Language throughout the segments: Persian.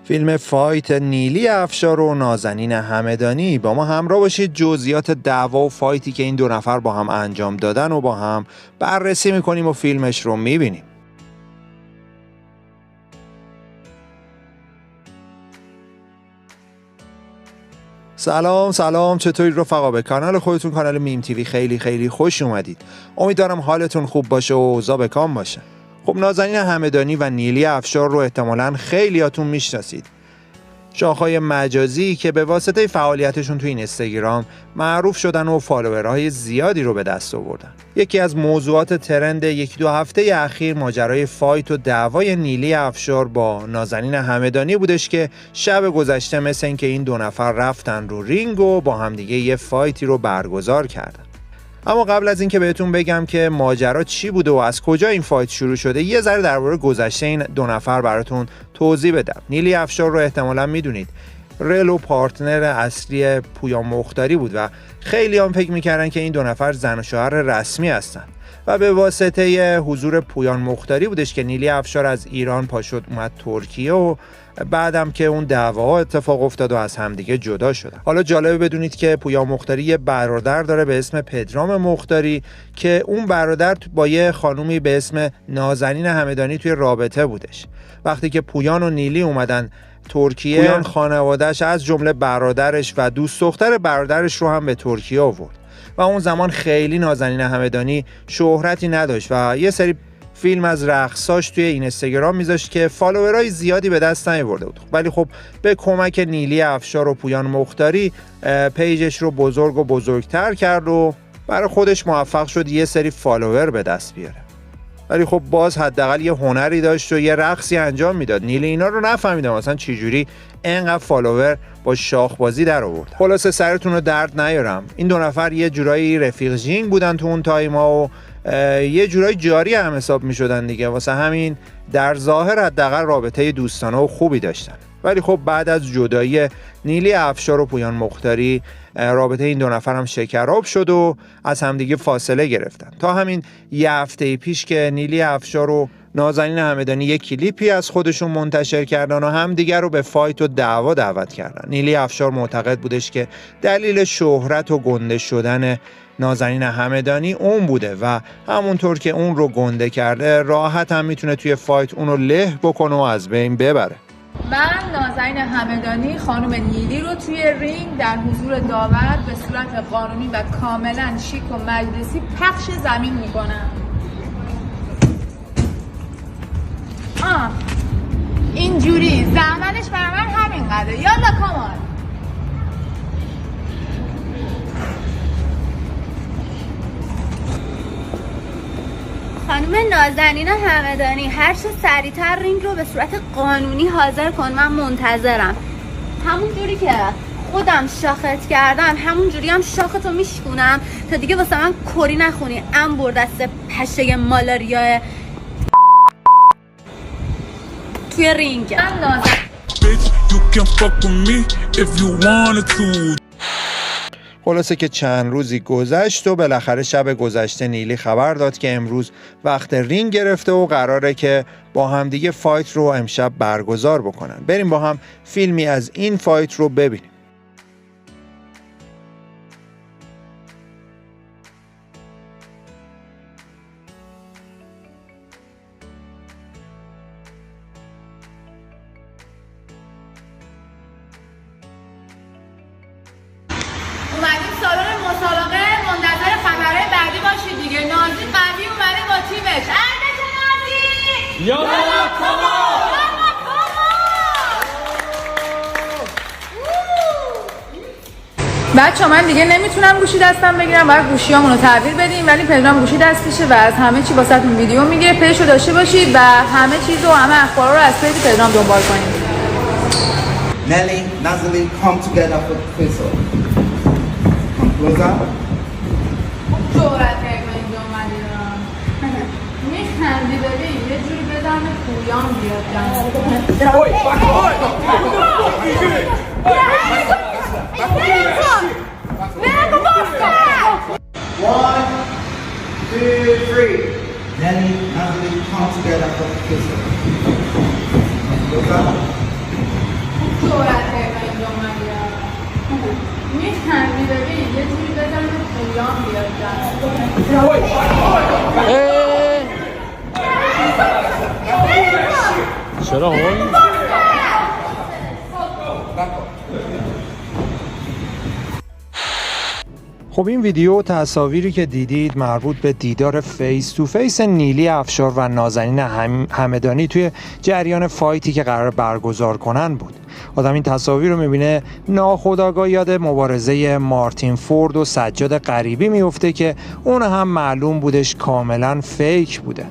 فیلم فایت نیلی افشار و نازنین همدانی. با ما همراه باشید، جزئیات دعوا و فایتی که این دو نفر با هم انجام دادن و با هم بررسی میکنیم و فیلمش رو میبینیم. سلام چطورید رفقا؟ به کانال خودتون، کانال میم تیوی خیلی خوش اومدید. امیدوارم حالتون خوب باشه و اوضاع به کام باشه. خب نازنین همدانی و نیلی افشار رو احتمالاً خیلیاتون میشناسید. شاخه‌های مجازی که به واسطه فعالیتشون توی اینستاگرام معروف شدن و فالوورهای زیادی رو به دست آوردن. یکی از موضوعات ترند یکی دو هفته اخیر ماجرای فایت و دعوای نیلی افشار با نازنین همدانی بودش که شب گذشته مثل این که این دو نفر رفتن رو رینگ و با همدیگه یه فایتی رو برگزار کردن. اما قبل از اینکه بهتون بگم که ماجرا چی بوده و از کجا این فایت شروع شده، یه ذره درباره گذشته این دو نفر براتون توضیح بدم. نیلی افشار رو احتمالاً میدونید، رل و پارتنر اصلی پویان مختاری بود و خیلی هم فکر میکردن که این دو نفر زن و شوهر رسمی هستن و به واسطه حضور پویان مختاری بودش که نیلی افشار از ایران پاشد اومد ترکیه و بعدم که اون دعوا اتفاق افتاد و از همدیگه جدا شدن. حالا جالبه بدونید که پویان مختاری یه برادر داره به اسم پدرام مختاری که اون برادر با یه خانومی به اسم نازنین همدانی توی رابطه بودش. وقتی که پویان و نیلی اومدن ترکیه، پویان خانواده‌اش از جمله برادرش و دوست دختر برادرش رو هم به ترکیه آورد و اون زمان خیلی نازنین همدانی شهرتی نداشت و یه سری فیلم از رقصاش توی اینستاگرام میذاشت که فالوورای زیادی به دست نیاورده بود. ولی خب به کمک نیلی افشار و پویان مختاری پیجش رو بزرگ و بزرگتر کرد و برای خودش موفق شد یه سری فالوور به دست بیاره. ولی خب باز حداقل یه هنری داشت و یه رقصی انجام میداد. نیلی اینا رو نفهمیدم مثلا چجوری اینقدر فالوور با شاخبازی در آورد. خلاصه سرتون رو درد نیارم، این دو نفر یه جورایی رفیق جینگ بودن تو اون تایما و یه جورایی جاری هم حساب میشدن دیگه، واسه همین در ظاهر حداقل رابطه دوستانه و خوبی داشتن. ولی خب بعد از جدایی نیلی افشار و پویان مختاری، رابطه این دو نفر هم شکراب شد و از همدیگه فاصله گرفتن تا همین یه هفته پیش که نیلی افشار و نازنین همدانی یک کلیپی از خودشون منتشر کردن و همدیگه رو به فایت و دعوا دعوت کردن. نیلی افشار معتقد بودش که دلیل شهرت و گنده شدن نازنین همدانی اون بوده و همونطور که اون رو گنده کرده راحت هم میتونه توی فایت اونو له بکنه و از بین ببره. من نازنین همدانی خانم نیلی رو توی رینگ در حضور داور به صورت قانونی و کاملا شیک و مجلسی پخش زمین میکنم. اینجوری زحمتش برای من همینقدره. یالا کامان. خانم نازنین همدانی، هر چه سریعتر رینگ رو به صورت قانونی حاضر کن، من منتظرم. همون جوری که خودم شاخت کردم همون جوری هم شاختو میشکونم تا دیگه واسه من کری نخونی. انبر دست پشه مالاریا توی رینگ. خلاصه که چند روزی گذشت و بالاخره شب گذشته نیلی خبر داد که امروز وقت رینگ گرفته و قراره که با همدیگه فایت رو امشب برگزار بکنن. بریم با هم فیلمی از این فایت رو ببینیم. اومدیم سالن مسابقه، منتظر خبرهای بعدی باشید دیگه. نازی قوی اومده با تیمش. اردش نازی! یالا کامان! بچه من دیگه نمیتونم گوشی دستم بگیرم، باید گوشیامون رو تحویل بدیم، ولی پدرام گوشی دستشه و از همه چی واسهتون ویدیو میگیره. پیجو داشته باشید و همه چیز و همه اخبارا رو از پیج پدرام دنبال کنید. Nelly, Nazali, come together for the quiz. Come closer. جورت که اینجا اومدیدم میخندی ببین، یه جوری بدم پویان بیاد جمع. Oi, back One, two, three. Nelly, Nazali, come together for the quiz. Come closer. جورت اینجا اومدیم میخندی ببین یه جوری بزن به پویان بیاد چرا هون؟ خب این ویدیو و تصاویری که دیدید مربوط به دیدار فیس تو فیس نیلی افشار و نازنین همدانی توی جریان فایتی که قرار برگزار کنن بود. آدم این تصاویر رو میبینه ناخودآگاه یاد مبارزه مارتین فورد و سجاد غریبی میفته که اون هم معلوم بودش کاملا فیک بوده.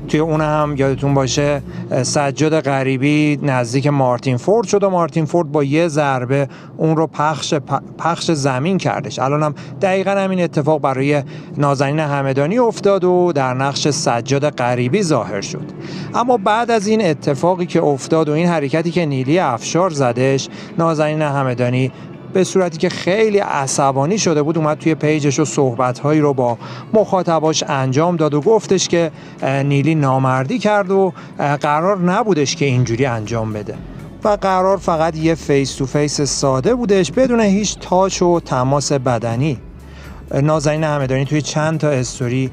توی اون هم یادتون باشه سجاد غریبی نزدیک مارتین فورد شد و مارتین فورد با یه ضربه اون رو پخش زمین کردش. الان هم دقیقا همین اتفاق برای نازنین همدانی افتاد و در نقش سجاد غریبی ظاهر شد. اما بعد از این اتفاقی که افتاد و این حرکتی که نیلی افشار زدش، نازنین همدانی به صورتی که خیلی عصبانی شده بود اومد توی پیجش و صحبت‌هایی رو با مخاطباش انجام داد و گفتش که نیلی نامردی کرد و قرار نبودش که اینجوری انجام بده و قرار فقط یه فیس تو فیس ساده بودش بدون هیچ تاچ و تماس بدنی. نازنین همدانی توی چند تا استوری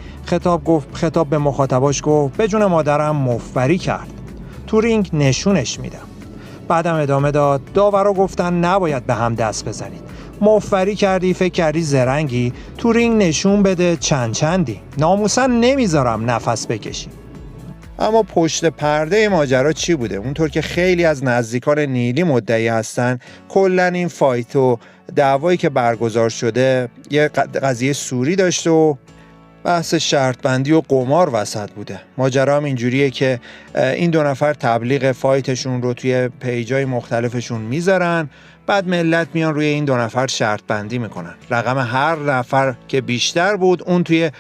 خطاب به مخاطباش گفت به جون مادرم مفبری کرد، تو رینگ نشونش میدم. بعدم ادامه داد داورا گفتن نباید به هم دست بزنید، مفبری کردی، فکر کردی زرنگی، تو رینگ نشون بده چندی، ناموسا نمیذارم نفس بکشی. اما پشت پرده ماجرا چی بوده؟ اونطور که خیلی از نزدیکان نیلی مدعی هستن کلا این فایت و دعوایی که برگزار شده یه قضیه سوری داشته و بحث شرط بندی و قمار وسط بوده. ماجرا هم اینجوریه که این دو نفر تبلیغ فایتشون رو توی پیجای مختلفشون میذارن، بعد ملت میان روی این دو نفر شرط بندی میکنن. رقم هر نفر که بیشتر بود اون توی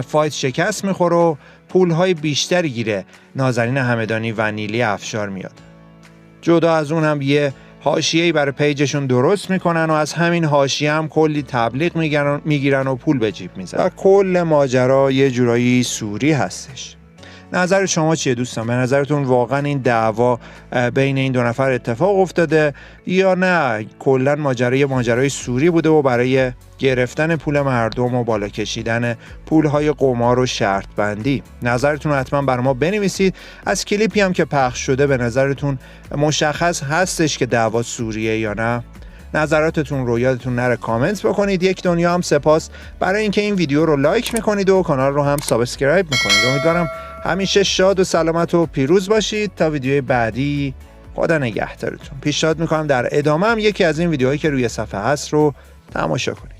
فایت شکست میخوره و پولهای بیشتری گیره نازنین همدانی و نیلی افشار میاد. جدا از اون هم یه حاشیه‌ای برای پیجشون درست میکنن و از همین حاشیه هم کلی تبلیغ میگیرن و پول به جیب میزنن و کل ماجرا یه جورایی سوری هستش. نظر شما چیه دوستان؟ به نظرتون واقعا این دعوا بین این دو نفر اتفاق افتاده یا نه کلا ماجرای سوری بوده و برای گرفتن پول مردم و بالا کشیدن پولهای قمار و شرط بندی؟ نظرتون رو حتما بر ما بنویسید. از کلیپی هم که پخش شده به نظرتون مشخص هستش که دعوا سوریه یا نه؟ نظراتتون رو یادتون نره کامنت بکنید. یک دنیا هم سپاس برای اینکه این ویدیو رو لایک میکنید و کانال رو هم سابسکرایب میکنید. امیدوارم همیشه شاد و سلامت و پیروز باشید. تا ویدیوی بعدی خدا نگهدارتون. پیشنهاد میکنم در ادامه هم یکی از این ویدیوهایی که روی صفحه هست رو تماشا کنید.